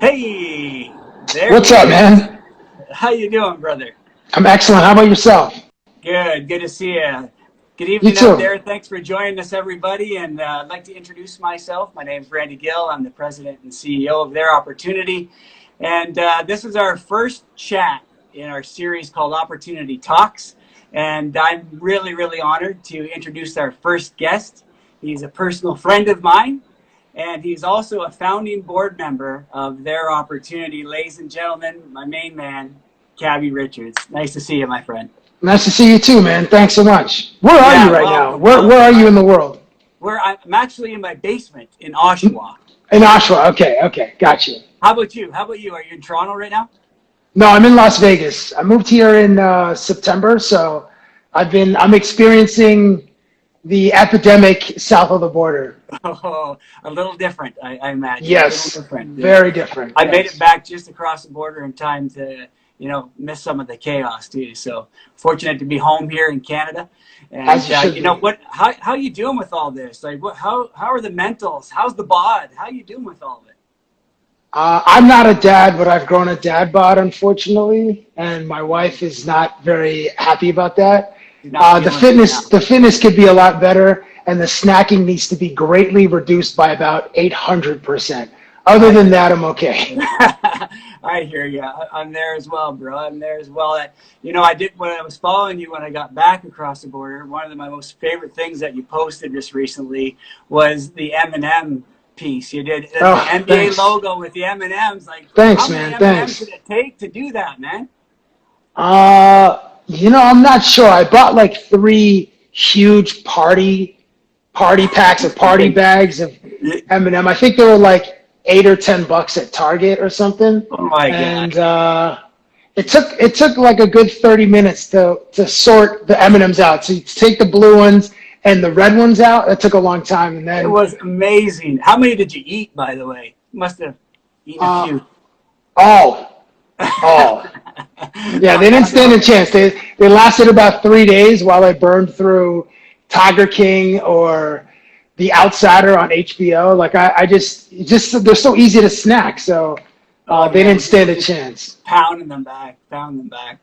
Hey, there What's he up, is. man? How you doing, brother? I'm excellent. How about yourself? Good to see you. Good You evening out too. there. Thanks for joining us, everybody. And I'd like to introduce myself. My name is Randy Gill. I'm the president and CEO of Their Opportunity. And this is our first chat in our series called Opportunity Talks. And I'm really honored to introduce our first guest. He's a personal friend of mine. And he's also a founding board member of Their Opportunity. Ladies and gentlemen, my main man, Cabbie Richards. Nice to see you, my friend. Nice to see you too, man. Thanks so much. Where are Yeah, you right now? welcome, Where are welcome. you in the world? I'm actually in my basement in Oshawa. In Oshawa. Okay. Got you. How about you? Are you in Toronto right now? No, I'm in Las Vegas. I moved here in September, so I'm experiencing the epidemic south of the border. Oh, a little different, I imagine. A little Yes, different. very different. I made it Yes. back just across the border in time to, miss some of the chaos too. So fortunate to be home here in Canada. And As you should you know be. what? How you doing with all this? Like, How are the mentals? How's the bod? How you doing with all of it? I'm not a dad, but I've grown a dad bod, unfortunately, and my wife is not very happy about that. You're not The feeling it now. fitness could be a lot better, and the snacking needs to be greatly reduced by about 800%. Other I than that, I'm okay. I hear you. I'm there as well, bro. I'm there as well. I did when I was following you when I got back across the border. One of my most favorite things that you posted just recently was the M&M piece. You did the Oh, NBA thanks. logo with the M&Ms. Like, how Thanks, many man. M&Ms Thanks. did it take to do that, man? I'm not sure. I bought like 3 huge party packs of party Big. bags of M&M. I think they were like $8 or $10 at Target or something. Oh my And God. it took like a good 30 minutes to sort the M&Ms out. So you take the blue ones and the red ones out. That took a long time. And It then was amazing. How many did you eat, by the way? You must have eaten a uh, few. all, all. Yeah, they didn't stand a chance. They lasted about 3 days while I burned through Tiger King or The Outsider on HBO. Like I just they're so easy to snack. So Oh they man, didn't stand a chance. pounding them back, pounding them back.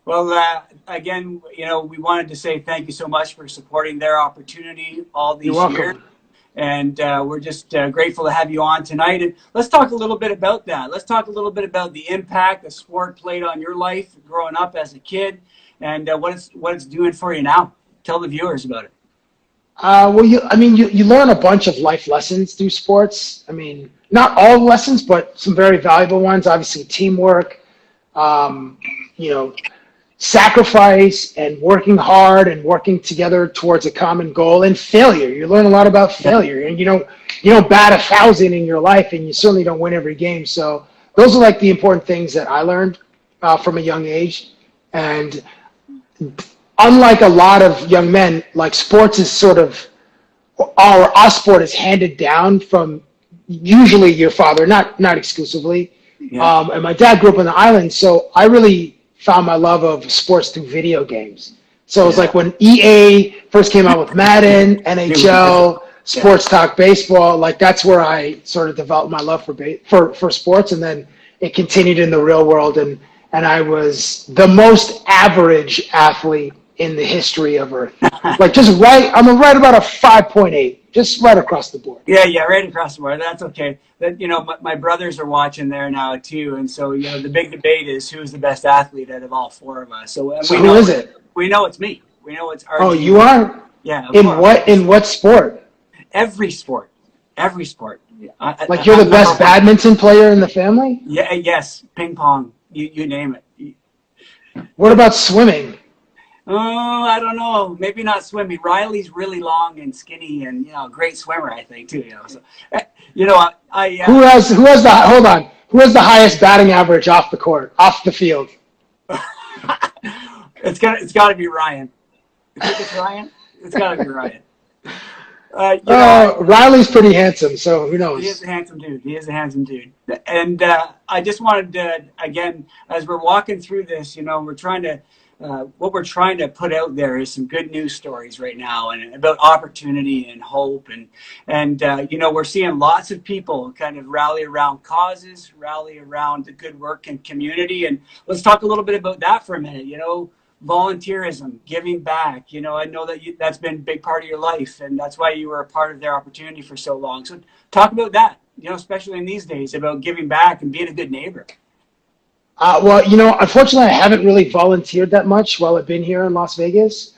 Well, again, we wanted to say thank you so much for supporting Their Opportunity all You're these years. welcome. And we're just grateful to have you on tonight. And let's talk a little bit about that. Let's talk a little bit about the impact the sport played on your life growing up as a kid and what it's doing for you now. Tell the viewers about it. You learn a bunch of life lessons through sports. I mean, not all lessons, but some very valuable ones. Obviously, teamwork, um, you know, sacrifice and working hard and working together towards a common goal, and failure. You learn a lot about failure, and you don't bat 1,000 in your life, and you certainly don't win every game. So those are like the important things that I learned from a young age. And unlike a lot of young men, like sports is sort of, our sport is handed down from usually your father, not exclusively. Yeah. And my dad grew up on the island, so I really found my love of sports through video games. So it was Yeah. like when EA first came out with Madden, NHL, Yeah. Sports Talk Baseball, like that's where I sort of developed my love for sports, and then it continued in the real world, and I was the most average athlete in the history of Earth. Like I'm right about a 5.8, just right across the board. Yeah, right across the board. That's okay. My brothers are watching there now too, and so the big debate is who's the best athlete out of all four of us. So So who is it? we know it's me. We know it's Oh, RG. you are? Yeah, of In course. what sport? Every sport, every sport. Like you're the best badminton player in the family? Yeah, yes, ping pong. You name it. What about swimming? Oh, I don't know. Maybe not swimming. Riley's really long and skinny, and great swimmer, I think too. So, I Who has the highest batting average off the court, off the field? it's got to be Ryan. You think it's Ryan? It's got to be Ryan. Riley's pretty handsome, so who knows? He is a handsome dude. He is a handsome dude. And I just wanted to, again, as we're walking through this, we're trying to what we're trying to put out there is some good news stories right now, and about opportunity and hope, and we're seeing lots of people kind of rally around causes, rally around the good work and community. And let's talk a little bit about that for a minute. Volunteerism, giving back. I know that that's been a big part of your life, and that's why you were a part of their opportunity for so long. So talk about that, especially in these days, about giving back and being a good neighbor. Well, unfortunately, I haven't really volunteered that much while I've been here in Las Vegas.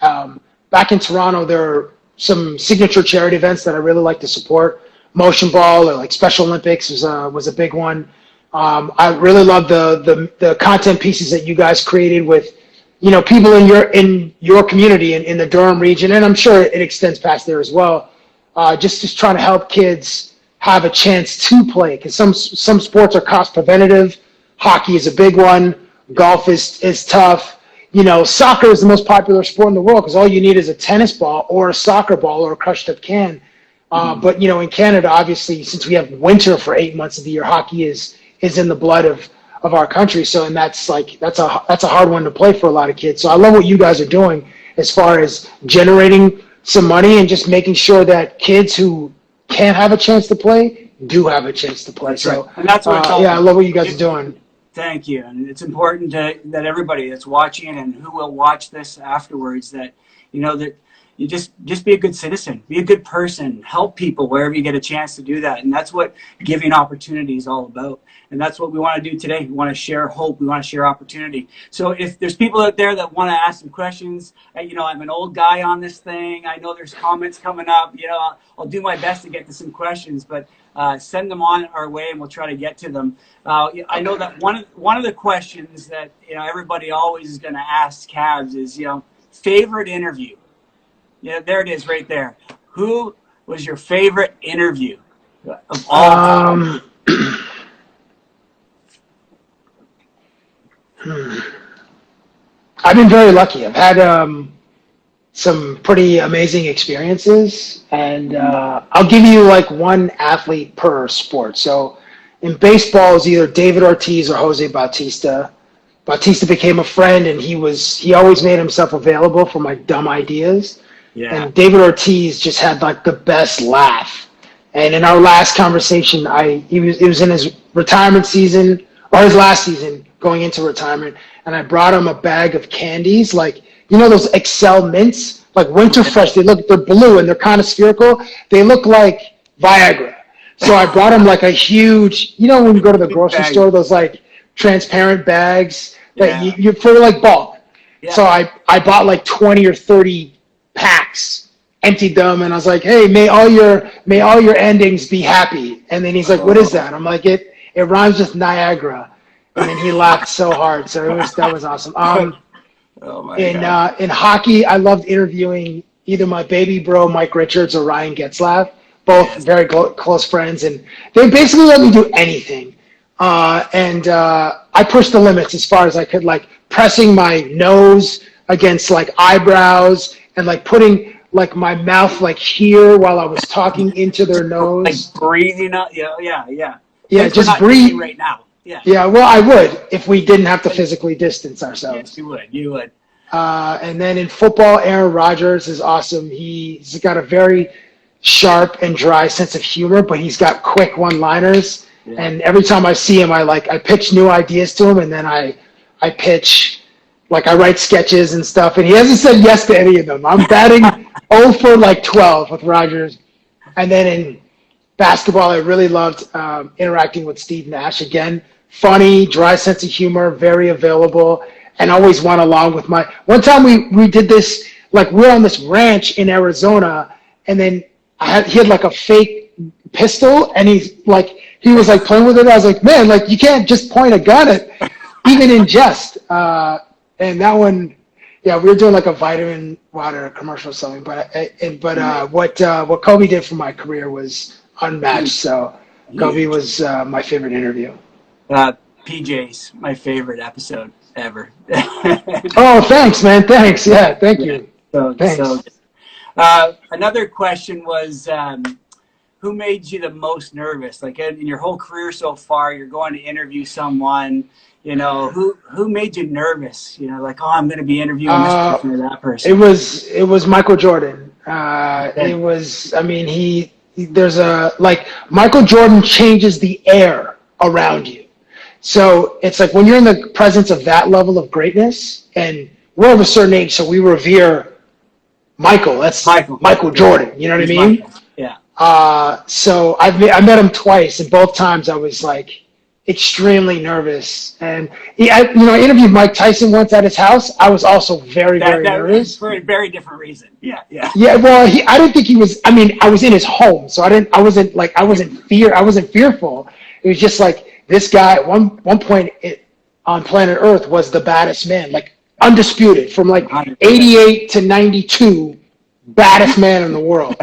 Back in Toronto, there are some signature charity events that I really like to support. Motion Ball, or like Special Olympics was a big one. I really love the content pieces that you guys created with, people in your community in the Durham region, and I'm sure it extends past there as well. Just trying to help kids have a chance to play, because some sports are cost preventative. Hockey is a big one. Golf is tough. Soccer is the most popular sport in the world because all you need is a tennis ball or a soccer ball or a crushed up can. But in Canada, obviously, since we have winter for 8 months of the year, hockey is in the blood of our country. So, and that's a hard one to play for a lot of kids. So I love what you guys are doing as far as generating some money and just making sure that kids who can't have a chance to play do have a chance to play. So, right. And that's what I love what you guys are doing. Thank you. And it's important that everybody that's watching and who will watch this afterwards, that that you just be a good citizen, be a good person, help people wherever you get a chance to do that. And that's what giving opportunity is all about. And that's what we want to do today. We want to share hope. We want to share opportunity. So if there's people out there that want to ask some questions, I'm an old guy on this thing. I know there's comments coming up. I'll do my best to get to some questions, but send them on our way and we'll try to get to them. I know that one of the questions that everybody always is going to ask Cabs is favorite interview. Yeah, there it is right there. Who was your favorite interview of all time? I've been very lucky. I've had some pretty amazing experiences, and I'll give you like one athlete per sport. So in baseball, it's either David Ortiz or Jose Bautista. Bautista became a friend, and he always made himself available for my dumb ideas. Yeah. And David Ortiz just had like the best laugh. And in our last conversation, it was in his retirement season, or his last season going into retirement, and I brought him a bag of candies, like those Excel mints, like Winter Fresh. They're blue and they're kind of spherical. They look like Viagra. So I brought him like a huge, when you go to the grocery store, those like transparent bags that you for like bulk. Yeah. So I bought like 20 or 30 packs, emptied them, and I was like, hey, may all your endings be happy. And then he's like, what is that? I'm like, it rhymes with Niagara. And then he laughed so hard. So that was awesome. In hockey, I loved interviewing either my baby bro Mike Richards or Ryan Getzlaff, both very close friends, and they basically let me do anything. I pushed the limits as far as I could, like pressing my nose against like eyebrows and like putting like my mouth like here while I was talking into their nose. Like breathing out. Yeah. Yeah, just breathe right now. Yeah. Yeah, well, I would if we didn't have to physically distance ourselves. Yes, you would. And then in football, Aaron Rodgers is awesome. He's got a very sharp and dry sense of humor, but he's got quick one-liners. Yeah. And every time I see him, I pitch new ideas to him, and then I pitch, like I write sketches and stuff, and he hasn't said yes to any of them. I'm batting 0 for like 12 with Rodgers. And then in basketball, I really loved interacting with Steve Nash. Again, funny, dry sense of humor, very available, and always went along with my. One time we did this, like we're on this ranch in Arizona, and then he had like a fake pistol, and he was like playing with it. I was like, man, like you can't just point a gun at, even in jest. And that one, yeah, we were doing like a vitamin water commercial or something. But what Kobe did for my career was unmatched. So Kobe was my favorite interview. PJ's my favorite episode ever. Oh, thanks, man. Thanks. Yeah, thank you. Thanks. Another question was, who made you the most nervous? Like in your whole career so far, you're going to interview someone, who made you nervous? Like, oh, I'm going to be interviewing this person or that person. It was Michael Jordan. Okay. It was. I mean, there's Michael Jordan changes the air around you. So it's like when you're in the presence of that level of greatness, and we're of a certain age, so we revere Michael. That's Michael Jordan. You know what I mean? Michael. Yeah. So I met him twice, and both times I was like extremely nervous. And I interviewed Mike Tyson once at his house. I was also very nervous for a very different reason. Yeah. Yeah. Well, I didn't think he was. I mean, I was in his home, so I wasn't fearful. It was just like this guy at one point on planet Earth was the baddest man, like undisputed from like 88 to 92, baddest man in the world.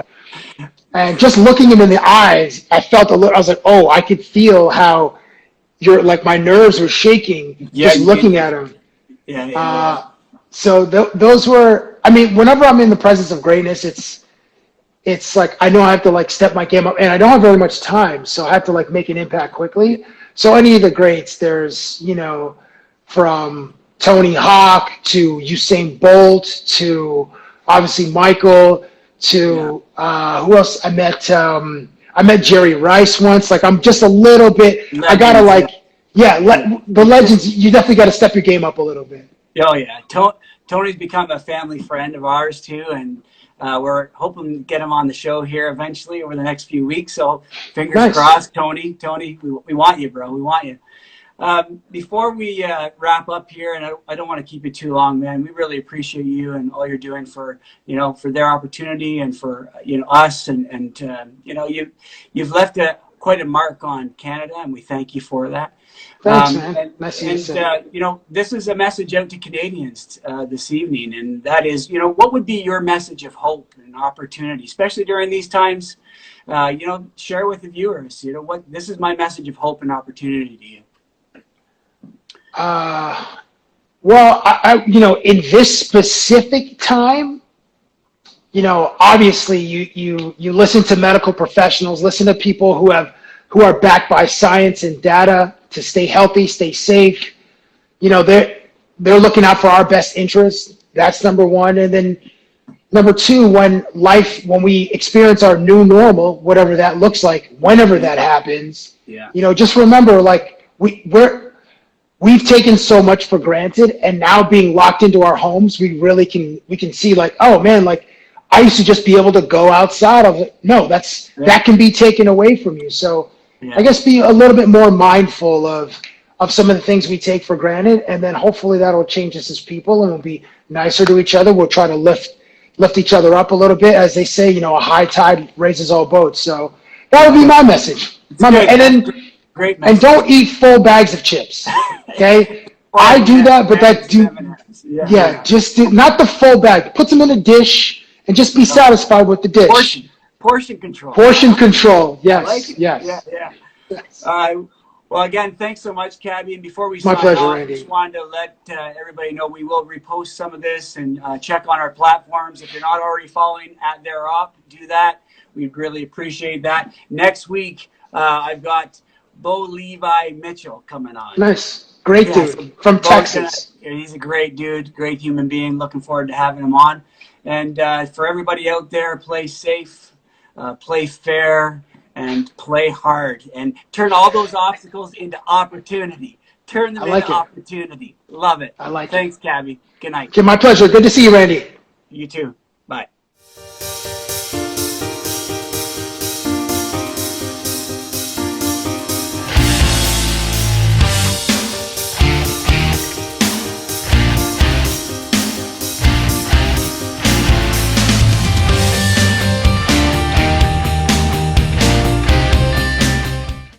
And just looking him in the eyes, I felt a little. I was like, oh, I could feel how my nerves were shaking just looking at him. Yeah. So those were. I mean, whenever I'm in the presence of greatness, it's like I know I have to like step my game up, and I don't have very much time, so I have to like make an impact quickly. So any of the greats, there's from Tony Hawk to Usain Bolt to obviously Michael to who else? I met Jerry Rice once. Like I'm just a little bit. Legends. I gotta the legends. You definitely got to step your game up a little bit. Oh yeah, Tony's become a family friend of ours too, and we're hoping to get him on the show here eventually over the next few weeks. So fingers crossed, Tony, we want you, bro. We want you. Before we wrap up here, and I don't want to keep you too long, man. We really appreciate you and all you're doing for for their opportunity and for us, and you've left quite a mark on Canada, and we thank you for that. Thanks, man. Nice to see you. This is a message out to Canadians this evening, and that is, what would be your message of hope and opportunity, especially during these times? Share with the viewers. This is my message of hope and opportunity to you. Well, in this specific time, obviously you listen to medical professionals, listen to people who are backed by science and data to stay healthy, stay safe. They're looking out for our best interests. That's number one. And then number two, when we experience our new normal, whatever that looks like, whenever that happens, just remember, like we've taken so much for granted, and now being locked into our homes, we can see like, oh man, like I used to just be able to go outside. That can be taken away from you. So I guess be a little bit more mindful of some of the things we take for granted, and then hopefully that'll change us as people, and we'll be nicer to each other. We'll try to lift each other up a little bit, as they say. A high tide raises all boats. So that would be my message. Great and don't eat full bags of chips. Okay, I do that, but just not the full bag. Put them in a dish and just be satisfied with the dish. Portion control. Portion control. Yes. Like yes. Yeah. Well, again, thanks so much, Cabbie. And before we sign off, I just wanted to let everybody know we will repost some of this and check on our platforms. If you're not already following @ThereOp, do that. We'd really appreciate that. Next week, I've got Bo Levi Mitchell coming on. Nice. Great dude from Texas. He's a great dude, great human being. Looking forward to having him on. And for everybody out there, play safe, play fair, and play hard. And turn all those obstacles into opportunity. Turn them into opportunity. Love it. I like it. Thanks, Cabbie. Good night. Okay, my pleasure. Good to see you, Randy. You too. Bye.